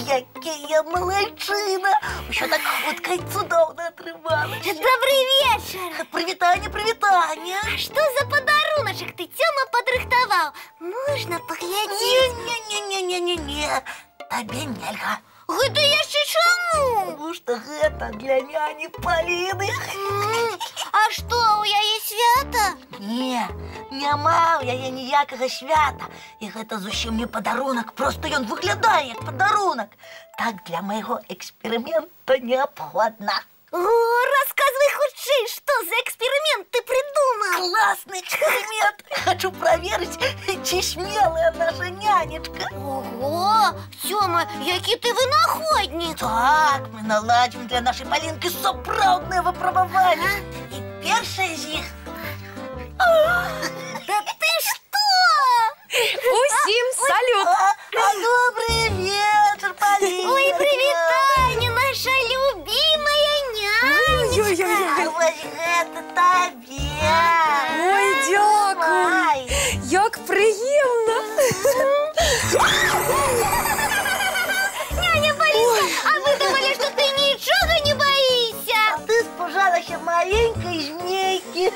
Якія молодчина! Що так хутка й цудовно отрывалась. Добрый вечер! Привітання, привітання! А что за подаруночек ты, Тёма, подрыхтовал? Можно поглядеть? Не-не-не-не-не-не, табе нельга. Гэта яшчэ чаму? Потому что гэта для няні Полины. А што, у яе свята? Не, няма ў яе ніякага свята. І гэта зусім не падарунак, просто ён выглядае як падарунак. Так для майго эксперымента неабходна. Рассказывай хутчэй, што за эксперимент ты придумал? Классный эксперимент! Хочу проверить, чи смелая наша нянечка. Ого, Тёма, які ты вынаходник. Так, мы наладим для нашей Полинки сапраўднае выпрабаванне. И першае з іх. Да ты что? Усім салют! Добрый вечер, Полина! Ой, привітанне, наша любимая нянечка. Ой-ой-ой! Вось гэта табе! Ой, дякую! Ай. Як приємно! Няня Полинка, а вы думали, что ты ничего не боишься? А ты спужалася маленькой змейки.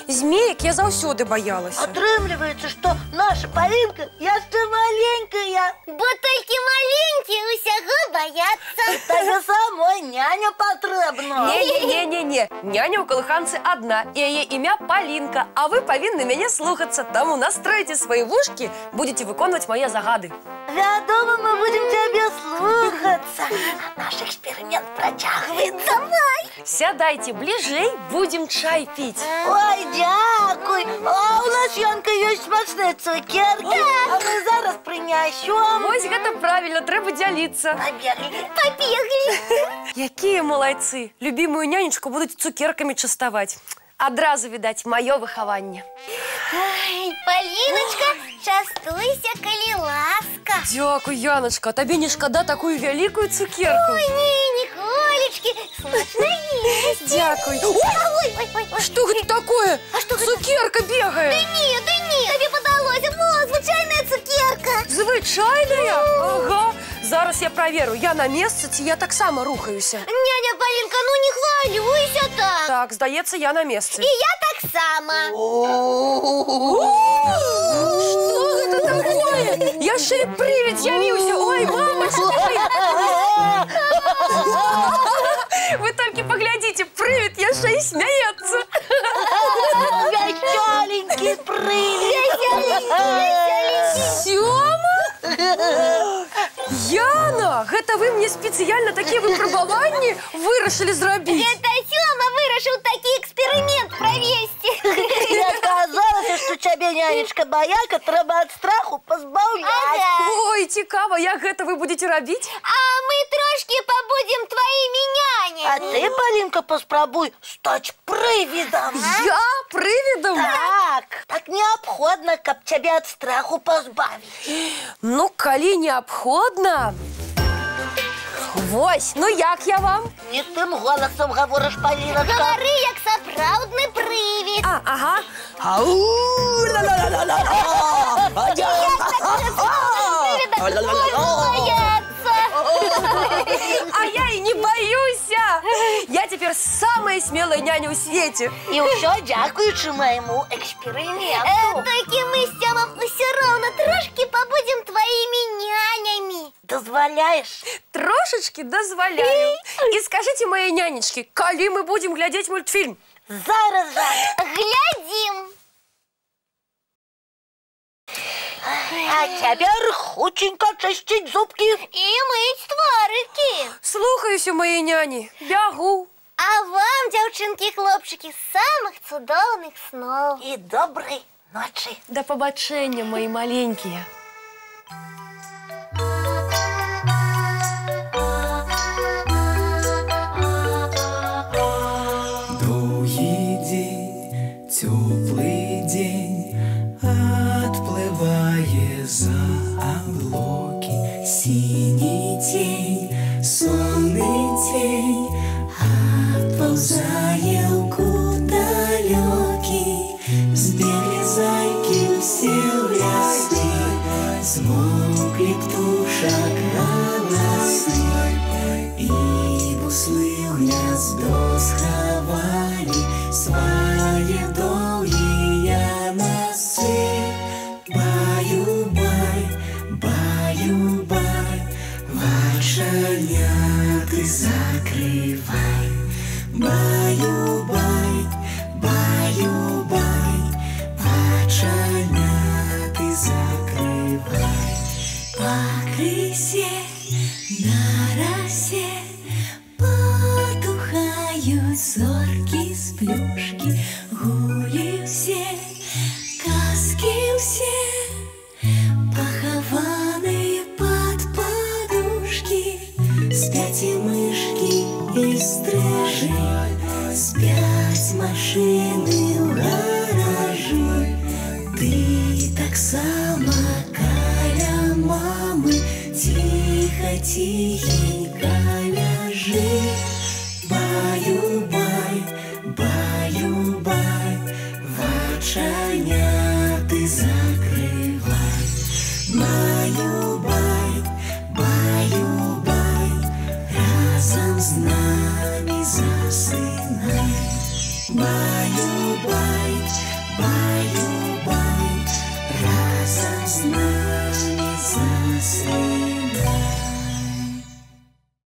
Змеек я заўсёды боялася. Атрымліваецца, што наша Полинка яшчэ маленькая. Бо толькі маленькие усяго боятся. Табе самой няня патрэбна. Не-не-не-не-не. Няня ў калыханцы одна, і яе імя Полинка, а вы павінны мяне слухацца, таму настройце свае вушкі, будете выконваць мае загады. Вядома, мы будем тебе слухаться. А наш эксперимент працягваецца. Давай. Сядайце бліжэй, будем чай піць. Ой, дякуй. А у нас, Янка, ёсць смачныя цукеркі. А мы зараз прынясём. Вось гэта правільна, трэба дзяліцца. Пабеглі. Побегли. Якія малайцы! Любімую нянечку будуць цукеркамі частаваць. Адразу відаць маё выхаванне. Ай, Полиночка, частуйся, коли ласка. Дзякуй, Яночка, табе не шкада такую вялікую цукерку. Ой, не, Николечки, смачно есть. Дякуй. Ой. Что гэта такое? А что гэта? Цукерка бегае. Нет, тебе подалось. Вот, случайная цукерка. Звычайная? Ага. Зараз я праверу, я на месцы ці я таксама рухаюся. Няня Полинка, ну не хвалюйся так. Так, здаецца, я на месцы. И я так само. Што гэта такое? Яшчэ і прывід з'явіўся. Ой, мамачка! Вы толькі паглядзіце, прывід яшчэ і смяецца. Вясёленький прывід. Сёма? Яна, гэта вы мне спецыяльна такія выпрабаванні вырашылі зрабіць? Это Тёма вырашил такі эксперимент провести. И оказалось, что тебе, нянечка бояка, трэба от страху позбавлять. Ой, цікава, як гэта вы будете рабіць? А мы трошки побудем твоими нянями. А ты, Полинка, поспробуй стать привидом. Я прывідам? Так необходимо, каб тебя от страху позбавить. Ну, калі неабходна. Вось, ну як я вам? Не тым голосом говоришь, Полиночка. Говори, як сапраўдны привид. Ага. А я и не боюсь. Я теперь самая смелая няня в свете. И все дякуючи моему эксперименту. Таки мы с Тёмом все равно трошки побудем твоими нянями. Дозволяешь? Трошечки дозволяю. И скажите моей нянечке, коли мы будем глядеть мультфильм? Зараз же. Глядим. А теперь хутенько чистить зубки. И мыть тварики. Слухаюсь у моей няни. Бягу. А вам, девчонки и хлопчики, самых цудовных снов. И доброй ночи. До побачення, мои маленькие. Довгий день, теплый день, отплывая за облаки. Синий тень, сонный тень, отползая в кут далекий. Сбегли зайки все вместе, машины уражай. Ты так сама, каля мамы, тихо, тихий